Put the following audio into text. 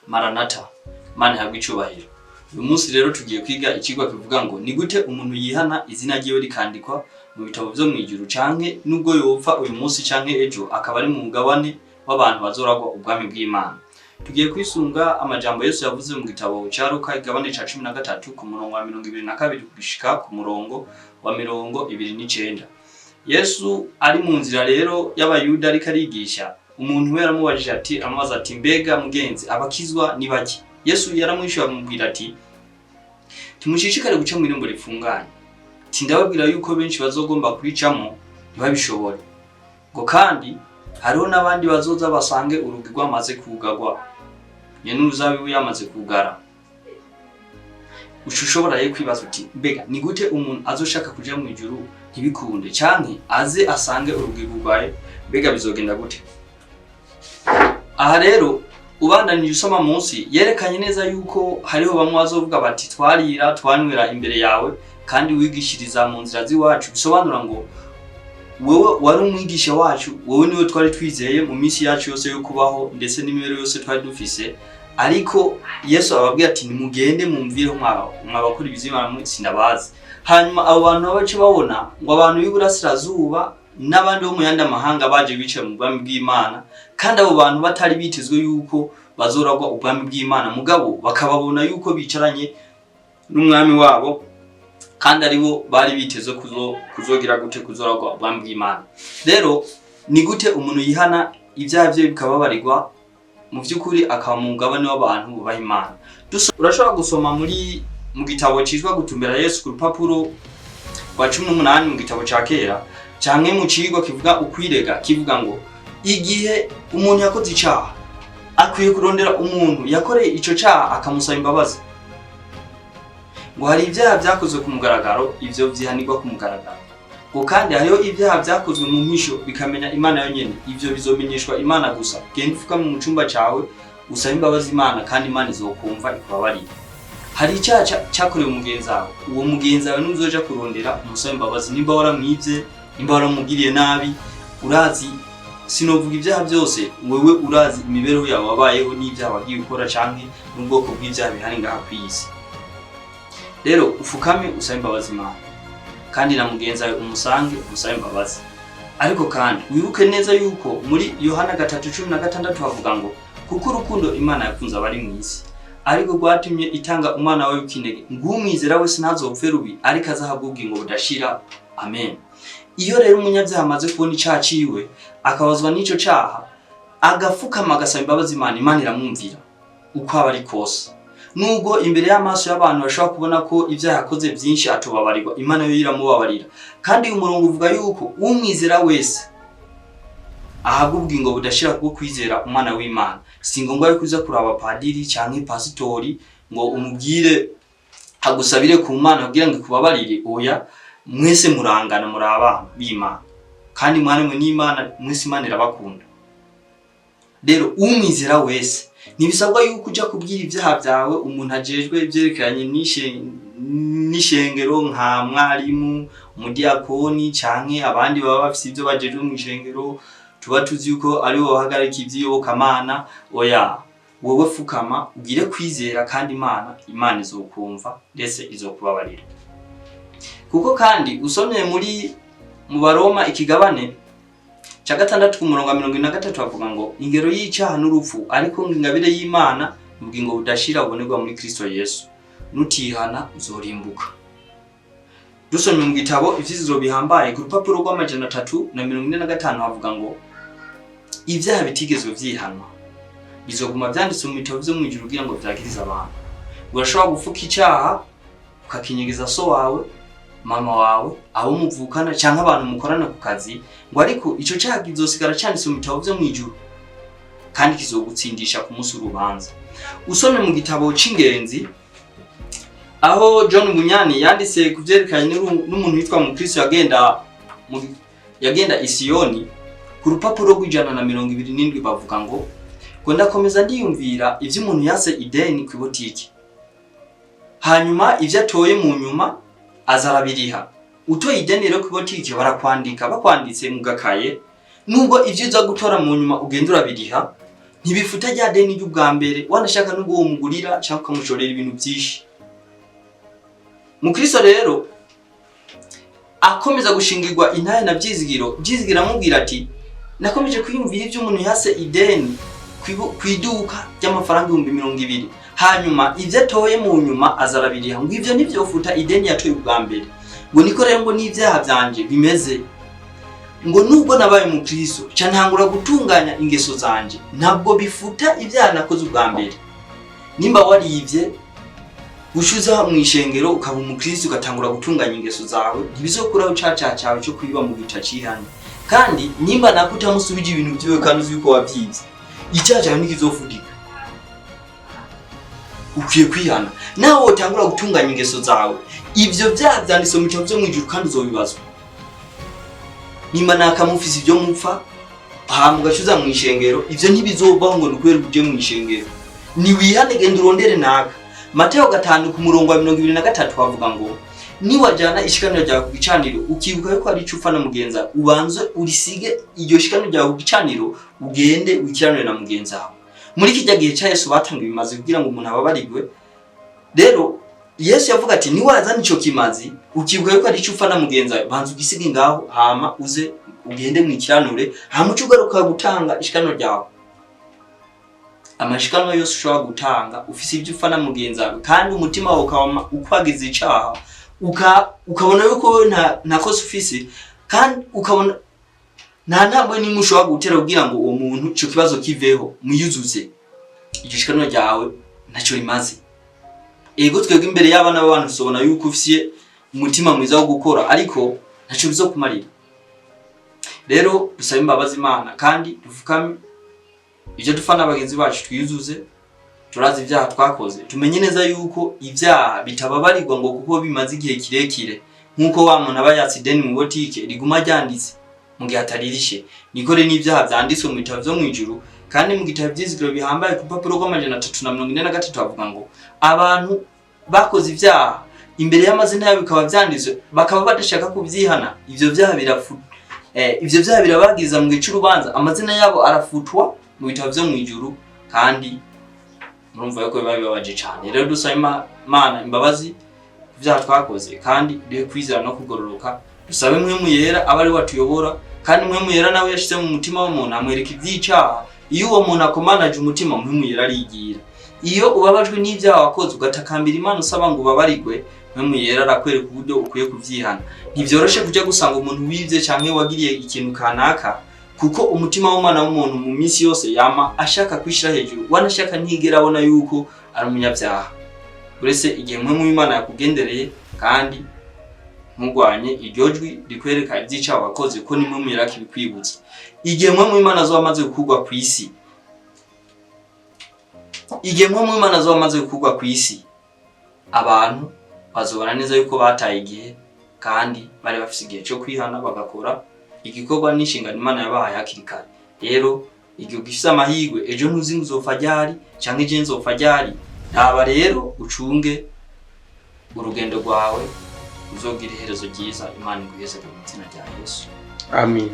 Maranatha, Mana habwe icubahiro. Uyu munsi rero tugiye kwiga ikigwa kivuga ngo ni gute umuntu yihana izina ryiwe rikandikwa mu bitabo byo mwijuru canke nubwo yopfa uyu munsi canke ejo akaba ari mu mugabane w'abantu bazoragwa ubwami bw'Imana. Tugiye kwisunga amajambo Yesu yavuze mu gitabo ca Luka igabane ca 13 ku murongo wa 22 gushika ku murongo wa 29. Yesu ari mu nzira rero y'abayuda ariko arigisha, umuntu we yaramubajije ati amaza ati mbega mugenzi abakizwa ni baki? Yesu yaramwishuye amubwira ati timushishikare guca mu irembo rifunganye. Tindababwira yuko benshi bazogomba kuricamo ntibabishobore. Ngo kandi hariho n'abandi bazoza basange urugi rwamaze kugagwa, n'uruzabibu yamaze kugara. Ushobora ye kwibaza uti mbega ni gute umuntu azoshaka kuja mu ijuru ntibikunde canke aze asange urugi rugwaye, mbega bizogenda gute? Aha rero ubandanije usoma munsi yerekanye neza yuko hariho bamwe bazovuga bati twarira twanywera imbere yawe kandi wigishiriza mu nzira ziwacu. Bisobanura ngo wewe wari umwigisha wacu, wowe niwe twari twizeye mu minsi yacu yose yo kubaho ndetse n'imibereho yose twari dufise. Ariko Yesu ababwira ati nimugende mumvireho mwabakora ibizima sindabazi. Hanyuma abo bantu babace babona ngo abantu b'iburasirazuba n'abandi bo mu yandi mahanga baje bicaye mu bwami bw'Imana, kandi abo bantu batari bitezwe yuko bazoragwa ubwami bw'Imana, mugabo bakababona yuko bicaranye n'umwami wabo kandi aribo bari bitezwe kuzogira gute kuzoragwa ubwami bw'Imana. Rero ni gute umuntu yihana ibyaha bye bikababarirwa mu by'ukuri akaba mu mugabane w'abantu bubaha Imana? Urashobora gusoma mu gitabo citwa gutumbera Yesu ku rupapuro rwa 18 mu gitabo ca kera, canke mu cigwa kivuga ukwirega kivuga ngo igihe umuntu yakoze icaha akwiye kurondera umuntu yakoreye ico caha akamusaba imbabazi. Ngo hari ibyaha byakozwe ku mugaragaro, ivyo vyihanirwa ku mugaragaro. Ngo kandi hariho ibyaha byakozwe mu mpisho bikamenya Imana yonyene, ivyo bizomenyeshwa Imana gusa. Genda ufuka mu cumba cawe usaba imbabazi Imana kandi Imana izokumva ikubabarira. Hari icyaha cyakorewe umugenzi wawe, uwo mugenzi wawe nuzoja kurondera umusaba imbabazi nimba waramwivye, nimba waramugiriye nabi. Urazi sinovuga ibyaha byose, wewe urazi imibereho yawe wabayeho n'ibyaha wagiye ukora canke n'ubwoko bw'ibyaha bihari ngaha kw'isi. Rero ufukame usaba imbabazi Imana kandi na mugenzi wawe umusange usaba imbabazi. Ariko kandi wibuke neza yuko muri Yohana 3:16 havuga ngo kuko urukundo Imana yakunze abari mu isi ariko rwatumye itanga umwana wawe w'ikinege, ngumwizera wese ntazopfe rubi ariko azahabwa ubugingo budashira. Amen. Iyo rero umunyabyaha amaze kubona icaha ciwe akabazwa n'ico caha agafukama agasaba imbabazi Imana, Imana iramwumvira uko aba ari kose. Nubwo imbere y'amaso y'abantu bashobora kubona ko ivyaha yakoze byinshi atobabarirwa, Imana yo iramubabarira. Kandi umurongo uvuga yuko umwizera wese ahabwa ubugingo budashira bwo kwizera umwana w'Imana. Si ngombwa yo kuza kuraba padiri canke pasitori ngo umubwire agusabire ku Mana kugira ngo ikubabarire. Oya, mwese murangana muri abana b'Imana kandi mwana mwe n'Imana, mwese Imana irabakunda. Rero umwizera wese nibisabwa yuko uja kubwira ivyaha byawe umuntu ajejwe ivyerekeranye n'ishengero nka mwarimu, umudiakoni canke abandi baba bafise ivyo bajejwe mu ishengero, tuba tuzi yuko ari bo bahagarika ivy'iyobokamana. Oya, wowe fukama ugire kwizera kandi Imana izokumva ndetse izokubabarira. Kuko kandi usomye mu Baroma ikigabane ca 6 ku murongo wa 23 bavuga ngo ingero y'icaha n'urupfu, ariko ingabire y'Imana ubugingo budashira bubonerwa muri Kristo Yesu. Nutihana uzorimbuka. Dusomye mu gitabo ivyiziro bihambaye ku rupapuro rwa 345 havuga ngo ivyaha bitigezwe vyihanwa bizoguma vyanditse mu bitabo vyo mwijuru kugira ngo vyagirize abantu. Urashobora gufuka icaha ukakinyegeza so wawe, mama wawe, abo muvukana canke abantu mukorana ku kazi, ngo ariko ico caha kizosigara canditse mu bitabo vyo mwijuru kandi kizogutsindisha ku munsi w'urubanza. Usomye mu gitabo c'ingenzi aho John Bunyani yanditse kuvyerekanye n'umuntu witwa mu Kristo yagenda Isiyoni ku rupapuro rw'127 bavuga ngo ndakomeza ndiyumvira ivyo umuntu yase ideni ku botiki, hanyuma ivyo atoye mu nyuma azarabiriha. Utoye ideni rero ku botiki barakwandika, bakwanditse mu gakaye, nubwo ivyo uza gutora mu nyuma ugenda urabiriha ntibifuta rya deni ry'ubwa mbere wanashaka n'ubwo umugurira cyangwa ukamushorera ibintu byinshi. Mukristo rero akomeza gushingirwa intahe na Byizigiro amubwira ati nakomeje kwiyumvira ibyo umuntu yase ideni kwiduka ry'amafaranga 200,000 hanyuma ivyo atoye mu nyuma azarabiriha ngo ivyo nivyo futa ideni yatoye ubwa mbere ngo niko rero ngo n'ivyaha byanje bimeze ngo nubwo nabaye mu Kristo cyantangura gutunganya ingeso zanje ntabwo bifuta ibyaha nakoze ubwa mbere. Nimba warivye gushuza mu ishengero ukaba mu Kristo ugatangura gutunganya ingeso zawe ntibizokuraho caca cyawe cyo kwiba mu gica cihanye, kandi nimba nakutamusubije ibintu byiwe kandi uzi ko wavyivye icyaha ntikizofudika. Ukwiye kwihana nawe utangura gutunganya ingeso zawe ivyo byaha byanditse mu cyo mu ijuru kandi uzobibazwa. Nimba nakamufise ibyo mupfa mugashuza mu ishengero ivyo ntibizobaho ngo nukwere kuje mu ishengero ni wihane genda urondere naka. Mateo 5 ku murongo wa 23 bavuga ngo niwajana ishikaniro ryawe ku gicaniro ukibuka yuko ari icufa na mugenza ubanze urisige iryo shikaniro ryawe ku gicaniro ugende wikiranire na mugenza wawe. Muri kijya gihe cya Yesu batanga ibimazi kugira ngo umuntu ababarigwe. Rero Yesu yavuga ati niwazana ico kimazi ukibuka yuko ari icufa na mugenza wawe banze ugisige ngaho hama uze ugende mu ikiranure hama ugaruka gutanga ishikaniro ryawe. Amashikanwa yose ushobora gutanga ufise ibyo ufana mugenza wawe kandi umutima wawe ukaba ukwagize icaha ukabona yuko nta kosa ufise kandi ukabona nta ntabwo nimwe ushobora gutera kugira ngo uwo muntu ico kibazo kiveho muyuzuze iryo shikanwa ryawe ntacyo rimaze. Ego twebwe imbere y'abana b'abantu usobona yuko ufise umutima mwiza wo gukora ariko ntacyo bizokumarira. Rero dusaba imbabazi Imana kandi dufukame ivyo dufana abagenzi bacu twiyuzuze turazi ibyaha twakoze tumenye neza yuko ibyaha bitababarirwa ngo kuko bimaze igihe kirekire nkuko wa muntu aba yatsideni mu botike riguma ryanditse mu gihe ataririshe nikore n'ibyaha byanditswe mu bitabo byo mu ijuru kandi mu gitabo Byizigiro bihambaye ku papuro rw'amajana 343 bavuga ngo abantu bakoze ibyaha imbere y'amazina yabo bikaba byanditswe bakaba badashaka kubyihana ivyo byaha birabagiza mu gice urubanza amazina yabo arafutwa mu bitabo byo mu ijuru kandi murumva yuko bibabaje cyane. Rero dusaba Imana imbabazi byaha twakoze kandi rero kwizera no kugororoka dusabe Mpwemu Yera abari watuyobora kandi Mpwemu Yera nawe yashize mu mutima w'umuntu amwereka iby'icyaha. Iyo uwo muntu akomanaje umutima Mpwemu Yera arigira. Iyo ubabajwe n'ibyaha wakoze ugatakambira Imana usaba ngo ubabarigwe Mpwemu Yera arakwereka uburyo ukwiye kuvyihana. Ntivyoroshe kujya gusanga umuntu wivye canke wagiriye ikintu kanaka kuko umutima w'Imana w'umuntu mu minsi yose yama ashaka kwishira hejuru wanashaka ntigera abona yuko ari umunyabyaha. Uretse igihe Mpwemu w'Imana yakugendereye kandi ntugwanye iryo jwi rikwereka iby'icyaha wakoze ko ni Mpwemu Yera kibikwibutsa. Igihe Mpwemu w'Imana azamaze gukugwa ku isi abantu bazobara neza yuko bataye igihe kandi bari bafise igihe cyo kwihana bagakora igikorwa n'inshingano Imana yabahaye hakiri kare. Rero igihe gifise amahirwe ejo ntuzi ngo uzopfa ryari canke je nzopfa ryari ntaba rero ucunge urugendo rwawe uzogira iherezo ryiza. Imana iguheze mu izina rya Yesu. Amen.